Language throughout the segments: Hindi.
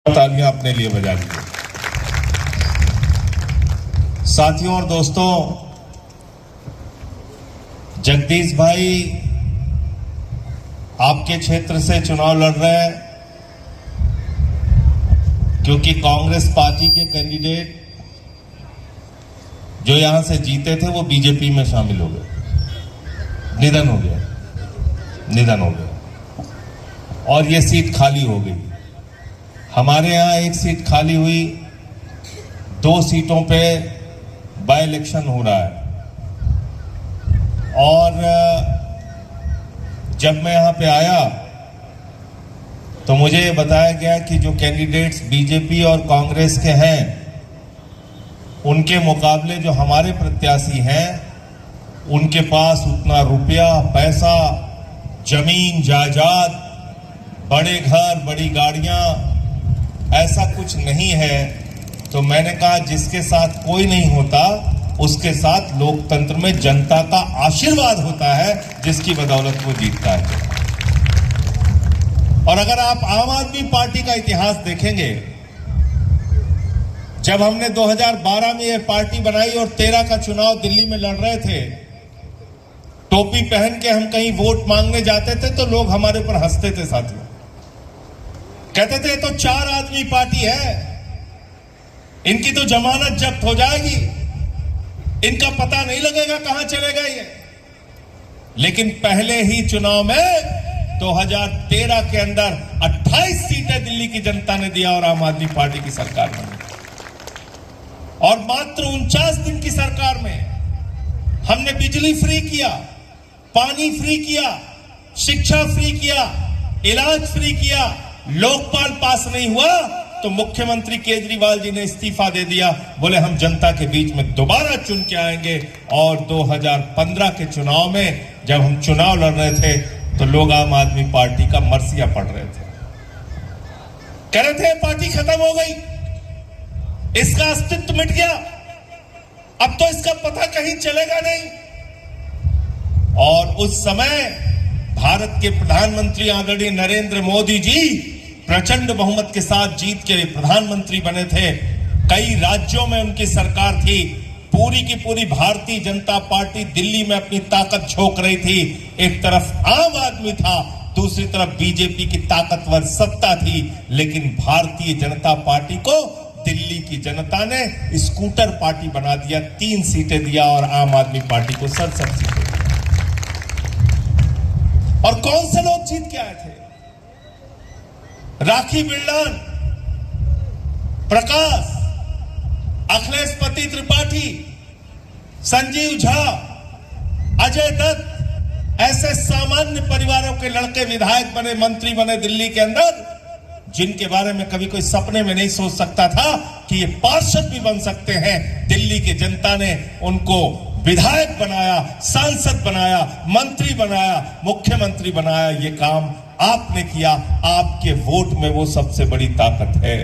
तालियां अपने लिए बजा लीजिए। साथियों और दोस्तों, जगदीश भाई आपके क्षेत्र से चुनाव लड़ रहे हैं क्योंकि कांग्रेस पार्टी के कैंडिडेट जो यहां से जीते थे वो बीजेपी में शामिल हो गए, निधन हो गया और ये सीट खाली हो गई। हमारे यहां एक सीट खाली हुई, 2 सीटों पे बाय इलेक्शन हो रहा है। और जब मैं यहां पे आया तो मुझे ये बताया गया कि जो कैंडिडेट्स बीजेपी और कांग्रेस के हैं उनके मुकाबले जो हमारे प्रत्याशी हैं उनके पास उतना रुपया पैसा, जमीन जायदाद, बड़े घर, बड़ी गाड़ियां, ऐसा कुछ नहीं है। तो मैंने कहा जिसके साथ कोई नहीं होता उसके साथ लोकतंत्र में जनता का आशीर्वाद होता है, जिसकी बदौलत वो जीतता है। और अगर आप आम आदमी पार्टी का इतिहास देखेंगे, जब हमने 2012 में ये पार्टी बनाई और 13 का चुनाव दिल्ली में लड़ रहे थे, टोपी पहन के हम कहीं वोट मांगने जाते थे तो लोग हमारे ऊपर हंसते थे साथियों, कहते थे तो 4 आदमी पार्टी है, इनकी तो जमानत जब्त हो जाएगी, इनका पता नहीं लगेगा कहां चलेगा ये। लेकिन पहले ही चुनाव में 2013 के अंदर 28 सीटें दिल्ली की जनता ने दिया और आम आदमी पार्टी की सरकार में, और मात्र 49 दिन की सरकार में हमने बिजली फ्री किया, पानी फ्री किया, शिक्षा फ्री किया, इलाज फ्री किया। लोकपाल पास नहीं हुआ तो मुख्यमंत्री केजरीवाल जी ने इस्तीफा दे दिया, बोले हम जनता के बीच में दोबारा चुन के आएंगे। और 2015 के चुनाव में जब हम चुनाव लड़ रहे थे तो लोग आम आदमी पार्टी का मरसिया पढ़ रहे थे, कह रहे थे पार्टी खत्म हो गई, इसका अस्तित्व मिट गया, अब तो इसका पता कहीं चलेगा नहीं। और उस समय भारत के प्रधानमंत्री आदरणीय नरेंद्र मोदी जी प्रचंड बहुमत के साथ जीत के प्रधानमंत्री बने थे। कई राज्यों में उनकी सरकार थी, पूरी की पूरी भारतीय जनता पार्टी दिल्ली में अपनी ताकत झोंक रही थी। एक तरफ आम आदमी था, दूसरी तरफ बीजेपी की ताकतवर सत्ता थी। लेकिन भारतीय जनता पार्टी को दिल्ली की जनता ने स्कूटर पार्टी बना दिया, 3 सीटें दिया और आम आदमी पार्टी को 67 सीटें। और कौन से लोग जीत के आए थे? राखी बिल्लान, प्रकाश, अखिलेश पति त्रिपाठी, संजीव झा, अजय दत्त, ऐसे सामान्य परिवारों के लड़के विधायक बने, मंत्री बने दिल्ली के अंदर, जिनके बारे में कभी कोई सपने में नहीं सोच सकता था कि ये पार्षद भी बन सकते हैं। दिल्ली की जनता ने उनको विधायक बनाया, सांसद बनाया, मंत्री बनाया, मुख्यमंत्री बनाया। ये काम आपने किया, आपके वोट में वो सबसे बड़ी ताकत है।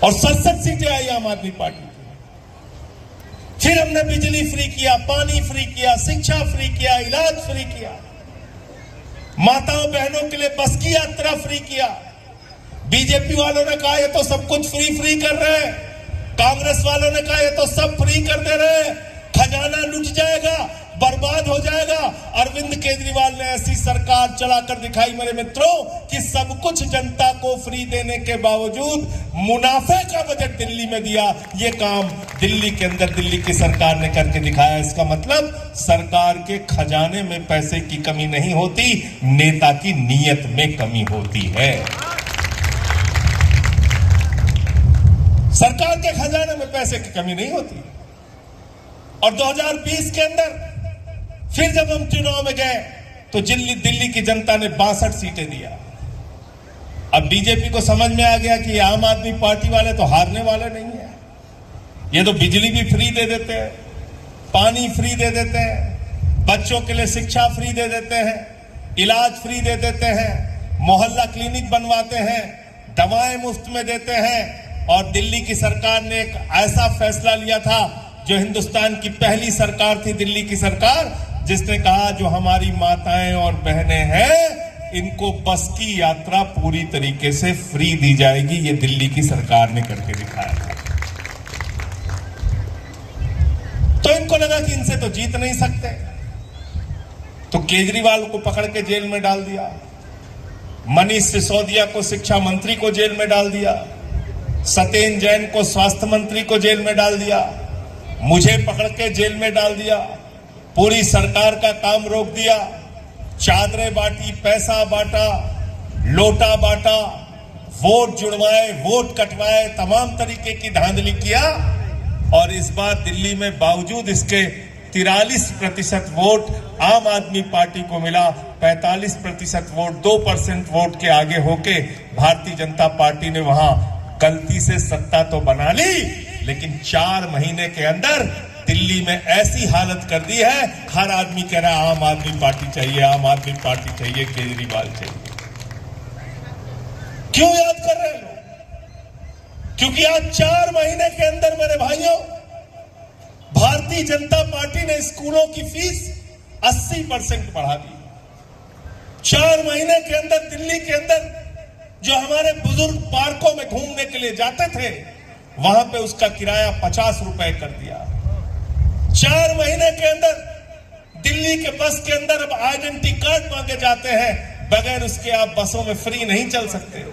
और 67 सीटें आई आम आदमी पार्टी की। फिर हमने बिजली फ्री किया, पानी फ्री किया, शिक्षा फ्री किया, इलाज फ्री किया, माताओं बहनों के लिए बस की यात्रा फ्री किया। बीजेपी वालों ने कहा ये तो सब कुछ फ्री कर रहे हैं, कांग्रेस वालों ने कहा ये तो सब फ्री कर दे रहे हैं, खजाना लुट जाएगा, बर्बाद हो जाएगा। अरविंद केजरीवाल ने ऐसी सरकार चलाकर दिखाई मेरे मित्रों कि सब कुछ जनता को फ्री देने के बावजूद मुनाफे का बजट दिल्ली में दिया। ये काम दिल्ली के अंदर दिल्ली की सरकार ने करके दिखाया। इसका मतलब सरकार के खजाने में पैसे की कमी नहीं होती, नेता की नीयत में कमी होती है। सरकार के खजाने में पैसे की कमी नहीं होती। और 2020 के अंदर फिर जब हम चुनाव में गए तो दिल्ली की जनता ने 62 सीटें दिया। अब बीजेपी को समझ में आ गया कि आम आदमी पार्टी वाले तो हारने वाले नहीं है, ये तो बिजली भी फ्री दे देते हैं, पानी फ्री दे देते हैं, बच्चों के लिए शिक्षा फ्री दे देते हैं, इलाज फ्री दे देते हैं, मोहल्ला क्लिनिक बनवाते हैं, दवाएं मुफ्त में देते हैं। और दिल्ली की सरकार ने एक ऐसा फैसला लिया था, जो हिंदुस्तान की पहली सरकार थी, दिल्ली की सरकार, जिसने कहा जो हमारी माताएं और बहनें हैं इनको बस की यात्रा पूरी तरीके से फ्री दी जाएगी। ये दिल्ली की सरकार ने करके दिखाया था। तो इनको लगा कि इनसे तो जीत नहीं सकते, तो केजरीवाल को पकड़ के जेल में डाल दिया, मनीष सिसोदिया को शिक्षा मंत्री को जेल में डाल दिया, सत्येंद्र जैन को स्वास्थ्य मंत्री को जेल में डाल दिया, मुझे पकड़ के जेल में डाल दिया, पूरी सरकार का काम रोक दिया, चादरें बांटी, पैसा बांटा, लोटा बांटा, वोट जुड़वाए, वोट कटवाए, तमाम तरीके की धांधली किया। और इस बार दिल्ली में बावजूद इसके 43% वोट आम आदमी पार्टी को मिला, 45% वोट 2% वोट के आगे होके भारतीय जनता पार्टी ने वहां गलती से सत्ता तो बना ली, लेकिन 4 महीने के अंदर दिल्ली में ऐसी हालत कर दी है, हर आदमी कह रहा है आम आदमी पार्टी चाहिए, आम आदमी पार्टी चाहिए, केजरीवाल चाहिए। क्यों याद कर रहे हैं लोग? क्योंकि आज 4 महीने के अंदर मेरे भाइयों, भारतीय जनता पार्टी ने स्कूलों की फीस 80% बढ़ा दी। 4 महीने के अंदर दिल्ली के अंदर जो हमारे बुजुर्ग पार्कों में घूमने के लिए जाते थे, वहां पे उसका किराया 50 रुपए कर दिया। 4 महीने के अंदर दिल्ली के बस के अंदर अब आइडेंटिटी कार्ड मांगे जाते हैं, बगैर उसके आप बसों में फ्री नहीं चल सकते।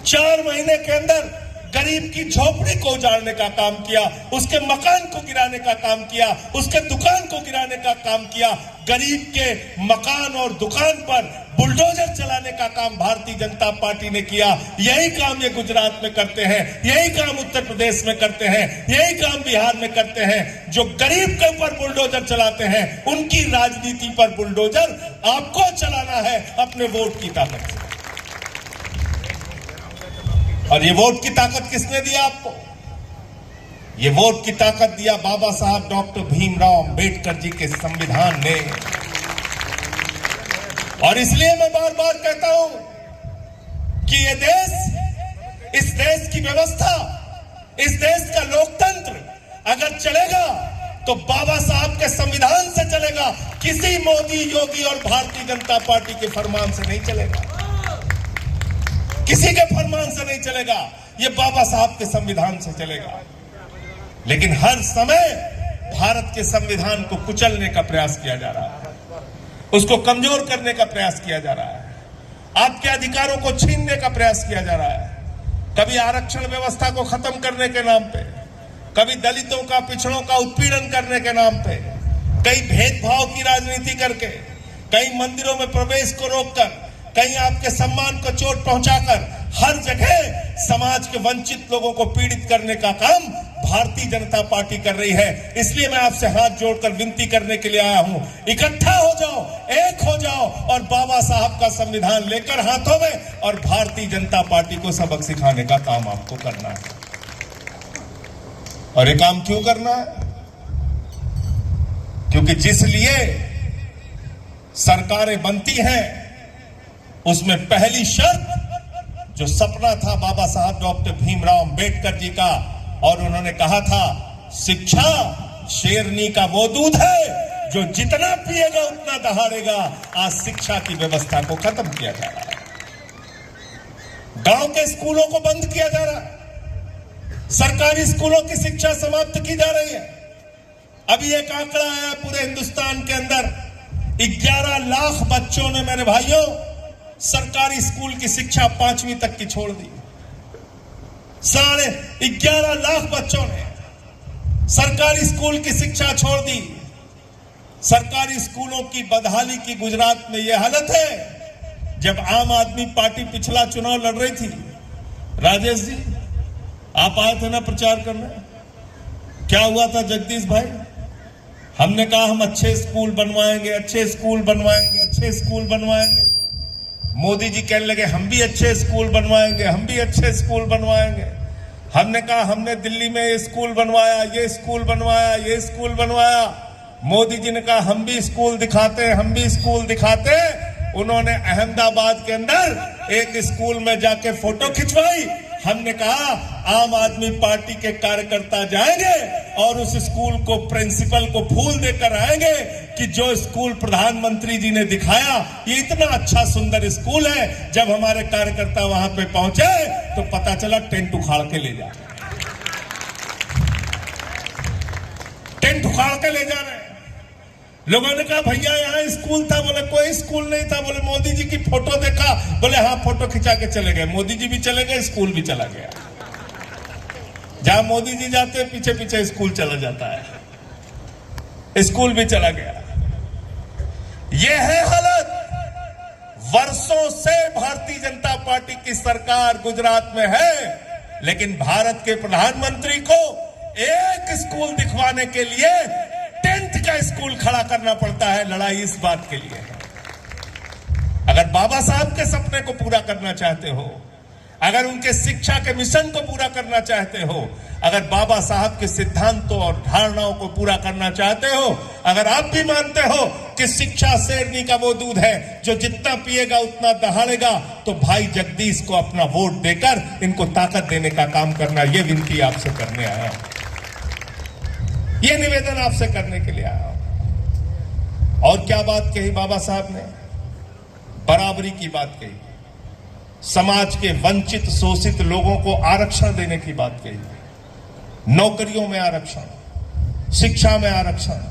4 महीने के अंदर गरीब की झोपड़ी को उजाड़ने का काम किया, उसके मकान को गिराने का काम किया, उसके दुकान को गिराने का काम किया। गरीब के मकान और दुकान पर बुलडोजर चलाने का काम भारतीय जनता पार्टी ने किया। यही काम ये गुजरात में करते हैं, यही काम उत्तर प्रदेश में करते हैं, यही काम बिहार में करते हैं। जो गरीब के ऊपर बुलडोजर चलाते हैं, उनकी राजनीति पर बुलडोजर आपको चलाना है अपने वोट की ताकत से। और ये वोट की ताकत किसने दिया आपको? ये वोट की ताकत दिया बाबा साहब डॉक्टर भीमराव अंबेडकर जी के संविधान ने। और इसलिए मैं बार बार कहता हूं कि ये देश, इस देश की व्यवस्था, इस देश का लोकतंत्र अगर चलेगा तो बाबा साहब के संविधान से चलेगा, किसी मोदी, योगी और भारतीय जनता पार्टी के फरमान से नहीं चलेगा, किसी के फरमान से नहीं चलेगा, ये बाबा साहब के संविधान से चलेगा। लेकिन हर समय भारत के संविधान को कुचलने का प्रयास किया जा रहा है, उसको कमजोर करने का प्रयास किया जा रहा है, आपके अधिकारों को छीनने का प्रयास किया जा रहा है। कभी आरक्षण व्यवस्था को खत्म करने के नाम पे, कभी दलितों का, पिछड़ों का उत्पीड़न करने के नाम पे, कई भेदभाव की राजनीति करके, कई मंदिरों में प्रवेश को रोककर, कहीं आपके सम्मान को चोट पहुंचाकर, हर जगह समाज के वंचित लोगों को पीड़ित करने का काम भारतीय जनता पार्टी कर रही है। इसलिए मैं आपसे हाथ जोड़कर विनती करने के लिए आया हूं, इकट्ठा हो जाओ, एक हो जाओ और बाबा साहब का संविधान लेकर हाथों में और भारतीय जनता पार्टी को सबक सिखाने का काम आपको करना है। और ये काम क्यों करना है? क्योंकि जिस लिए सरकारें बनती हैं, उसमें पहली शर्त जो सपना था बाबा साहब डॉक्टर भीमराव अंबेडकर जी का, और उन्होंने कहा था शिक्षा शेरनी का वो दूध है जो जितना पिएगा उतना दहाड़ेगा। आज शिक्षा की व्यवस्था को खत्म किया जा रहा है, गांव के स्कूलों को बंद किया जा रहा है, सरकारी स्कूलों की शिक्षा समाप्त की जा रही है। अभी एक आंकड़ा आया पूरे हिंदुस्तान के अंदर 11 लाख बच्चों ने, मेरे भाइयों, सरकारी स्कूल की शिक्षा 5वीं तक की छोड़ दी। 11.5 लाख बच्चों ने सरकारी स्कूल की शिक्षा छोड़ दी। सरकारी स्कूलों की बदहाली की गुजरात में यह हालत है। जब आम आदमी पार्टी पिछला चुनाव लड़ रही थी, राजेश जी आप आए थे ना प्रचार करने, क्या हुआ था जगदीश भाई? हमने कहा हम अच्छे स्कूल बनवाएंगे, अच्छे स्कूल बनवाएंगे, अच्छे स्कूल बनवाएंगे। मोदी जी कहने लगे हम भी अच्छे स्कूल बनवाएंगे, हम भी अच्छे स्कूल बनवाएंगे। हमने कहा हमने दिल्ली में ये स्कूल बनवाया, ये स्कूल बनवाया, ये स्कूल बनवाया। मोदी जी ने कहा हम भी स्कूल दिखाते हैं, हम भी स्कूल दिखाते हैं। उन्होंने अहमदाबाद के अंदर एक स्कूल में जाके फोटो खिंचवाई। हमने कहा आम आदमी पार्टी के कार्यकर्ता जाएंगे और उस स्कूल को, प्रिंसिपल को फूल देकर आएंगे कि जो स्कूल प्रधानमंत्री जी ने दिखाया ये इतना अच्छा सुंदर स्कूल है, जब हमारे कार्यकर्ता वहां पे पहुंचे तो पता चला टेंट उखाड़ के ले जा रहे, टेंट उखाड़ के ले जा रहे हैं। लोगों ने कहा भैया यहाँ स्कूल था, बोले कोई स्कूल नहीं था। बोले मोदी जी की फोटो देखा, बोले हाँ फोटो खिंचा के चले गए। मोदी जी भी चले गए, स्कूल भी चला गया। जहां मोदी जी जाते हैं पीछे पीछे स्कूल चला जाता है, स्कूल भी चला गया। यह है हालत। वर्षों से भारतीय जनता पार्टी की सरकार गुजरात में है, लेकिन भारत के प्रधानमंत्री को एक स्कूल दिखवाने के लिए टेंट का स्कूल खड़ा करना पड़ता है। लड़ाई इस बात के लिए है। अगर बाबा साहब के सपने को पूरा करना चाहते हो, अगर उनके शिक्षा के मिशन को पूरा करना चाहते हो, अगर बाबा साहब के सिद्धांतों और धारणाओं को पूरा करना चाहते हो, अगर आप भी मानते हो कि शिक्षा शेरनी का वो दूध है जो जितना पिएगा उतना दहाड़ेगा, तो भाई जगदीश को अपना वोट देकर इनको ताकत देने का काम करना। ये विनती आपसे करने आया हूं, ये निवेदन आपसे करने के लिए आया हूं। और क्या बात कही बाबा साहब ने? बराबरी की बात कही, समाज के वंचित शोषित लोगों को आरक्षण देने की बात कही, नौकरियों में आरक्षण, शिक्षा में आरक्षण।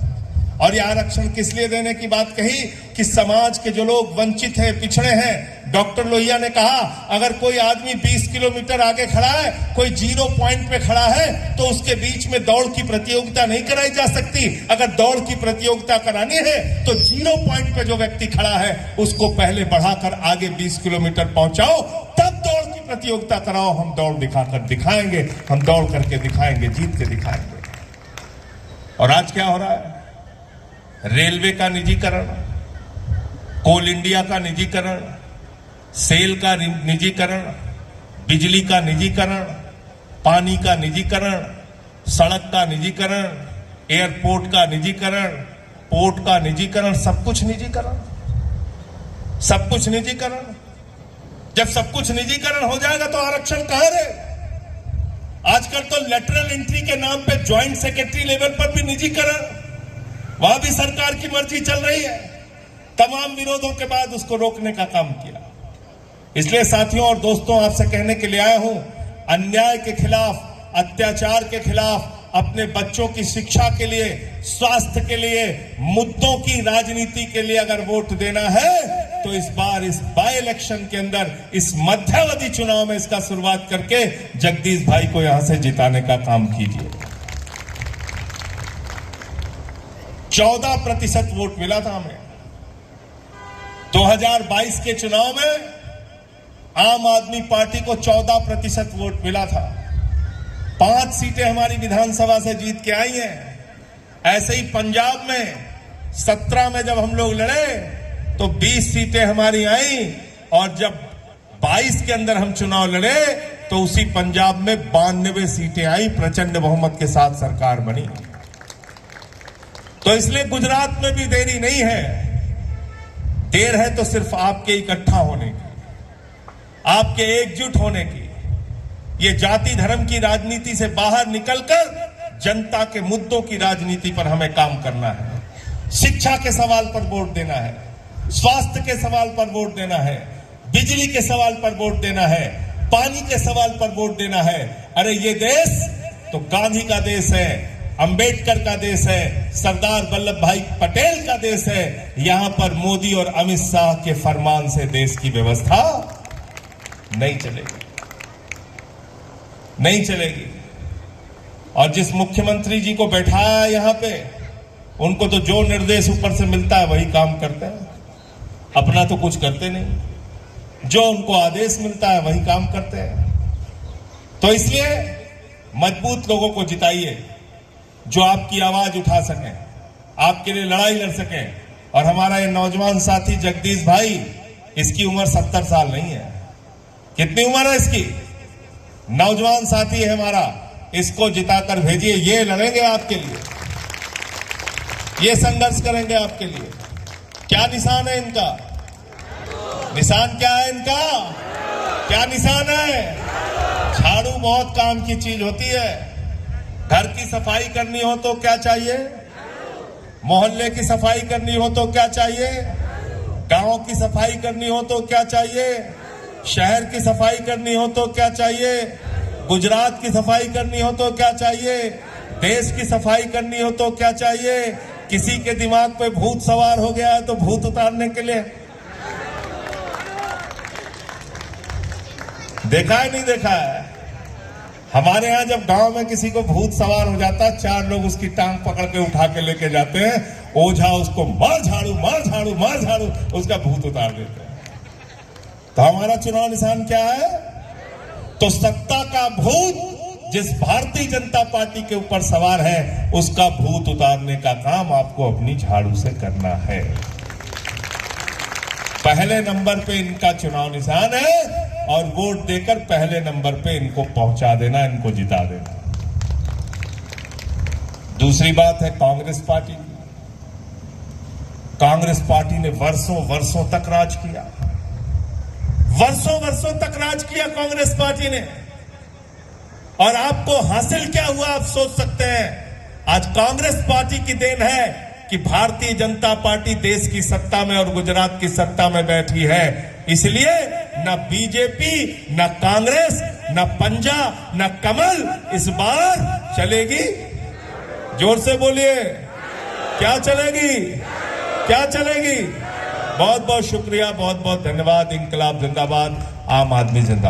और ये आरक्षण किस लिए देने की बात कही? कि समाज के जो लोग वंचित हैं, पिछड़े हैं। डॉक्टर लोहिया ने कहा अगर कोई आदमी 20 किलोमीटर आगे खड़ा है, कोई 0 पॉइंट पे खड़ा है, तो उसके बीच में दौड़ की प्रतियोगिता नहीं कराई जा सकती। अगर दौड़ की प्रतियोगिता करानी है तो 0 पॉइंट पे जो व्यक्ति खड़ा है उसको पहले बढ़ाकर आगे 20 किलोमीटर पहुंचाओ, तब दौड़ की प्रतियोगिता कराओ। हम दौड़ दिखाकर दिखाएंगे, हम दौड़ करके दिखाएंगे, जीत के दिखाएंगे। और आज क्या हो रहा है? रेलवे का निजीकरण, कोल इंडिया का निजीकरण, सेल का निजीकरण, बिजली का निजीकरण, पानी का निजीकरण, सड़क का निजीकरण, एयरपोर्ट का निजीकरण, पोर्ट का निजीकरण, सब कुछ निजीकरण, सब कुछ निजीकरण। जब सब कुछ निजीकरण हो जाएगा तो आरक्षण कहां रहे? आजकल तो लेटरल एंट्री के नाम पे ज्वाइंट सेक्रेटरी लेवल पर भी निजीकरण, वहां भी सरकार की मर्जी चल रही है। तमाम विरोधों के बाद उसको रोकने का काम किया। इसलिए साथियों और दोस्तों, आपसे कहने के लिए आया हूं, अन्याय के खिलाफ, अत्याचार के खिलाफ, अपने बच्चों की शिक्षा के लिए, स्वास्थ्य के लिए, मुद्दों की राजनीति के लिए अगर वोट देना है तो इस बार इस बाय इलेक्शन के अंदर, इस मध्यावधि चुनाव में इसका शुरुआत करके जगदीश भाई को यहां से जिताने का काम कीजिए। 14% वोट मिला था हमें 2022 के चुनाव में। आम आदमी पार्टी को 14% वोट मिला था। 5 सीटें हमारी विधानसभा से जीत के आई हैं। ऐसे ही पंजाब में 17 में जब हम लोग लड़े तो 20 सीटें हमारी आई, और जब 22 के अंदर हम चुनाव लड़े तो उसी पंजाब में 92 सीटें आई, प्रचंड बहुमत के साथ सरकार बनी। तो इसलिए गुजरात में भी देरी नहीं है। देर है तो सिर्फ आपके इकट्ठा होने की, आपके एकजुट होने की। ये जाति धर्म की राजनीति से बाहर निकलकर जनता के मुद्दों की राजनीति पर हमें काम करना है। शिक्षा के सवाल पर वोट देना है, स्वास्थ्य के सवाल पर वोट देना है, बिजली के सवाल पर वोट देना है, पानी के सवाल पर वोट देना है। अरे ये देश तो गांधी का देश है, अंबेडकर का देश है, सरदार वल्लभ भाई पटेल का देश है। यहां पर मोदी और अमित शाह के फरमान से देश की व्यवस्था नहीं चलेगी, नहीं चलेगी। और जिस मुख्यमंत्री जी को बैठाया यहां पे, उनको तो जो निर्देश ऊपर से मिलता है वही काम करते हैं, अपना तो कुछ करते नहीं। जो उनको आदेश मिलता है वही काम करते हैं। तो इसलिए मजबूत लोगों को जिताइए जो आपकी आवाज उठा सकें, आपके लिए लड़ाई लड़ सकें। और हमारा ये नौजवान साथी जगदीश भाई, इसकी उम्र 70 साल नहीं है। कितनी उम्र है इसकी? नौजवान साथी है हमारा, इसको जिताकर भेजिए। ये लड़ेंगे आपके लिए, ये संघर्ष करेंगे आपके लिए। क्या निशान है इनका? निशान क्या है इनका? क्या निशान है? झाड़ू बहुत काम की चीज होती है। घर की सफाई करनी हो तो क्या चाहिए? मोहल्ले की सफाई करनी हो तो क्या चाहिए, गांव की सफाई करनी हो तो क्या चाहिए, शहर की सफाई करनी हो तो क्या चाहिए, गुजरात की सफाई करनी हो तो क्या चाहिए, देश की सफाई करनी हो तो क्या चाहिए। किसी के दिमाग पे भूत सवार हो गया है तो भूत उतारने के लिए देखा है नहीं देखा है। हमारे यहां जब गांव में किसी को भूत सवार हो जाता है, 4 लोग उसकी टांग पकड़ के उठा के लेके जाते हैं, ओझा उसको मार झाड़ू मार झाड़ू मार झाड़ू, उसका भूत उतार देते हैं। तो हमारा चुनाव निशान क्या है? तो सत्ता का भूत जिस भारतीय जनता पार्टी के ऊपर सवार है, उसका भूत उतारने का काम आपको अपनी झाड़ू से करना है। पहले नंबर पे इनका चुनाव निशान है और वोट देकर पहले नंबर पे इनको पहुंचा देना, इनको जिता देना। दूसरी बात है कांग्रेस पार्टी। कांग्रेस पार्टी ने वर्षों वर्षों तक राज किया, वर्षों वर्षों तक राज किया कांग्रेस पार्टी ने। और आपको हासिल क्या हुआ आप सोच सकते हैं। आज कांग्रेस पार्टी की देन है कि भारतीय जनता पार्टी देश की सत्ता में और गुजरात की सत्ता में बैठी है। इसलिए न बीजेपी, न कांग्रेस, न पंजा, न कमल इस बार चलेगी। जोर से बोलिए, क्या चलेगी, क्या चलेगी। बहुत बहुत शुक्रिया, बहुत बहुत धन्यवाद। इंकलाब जिंदाबाद, आम आदमी जिंदाबाद।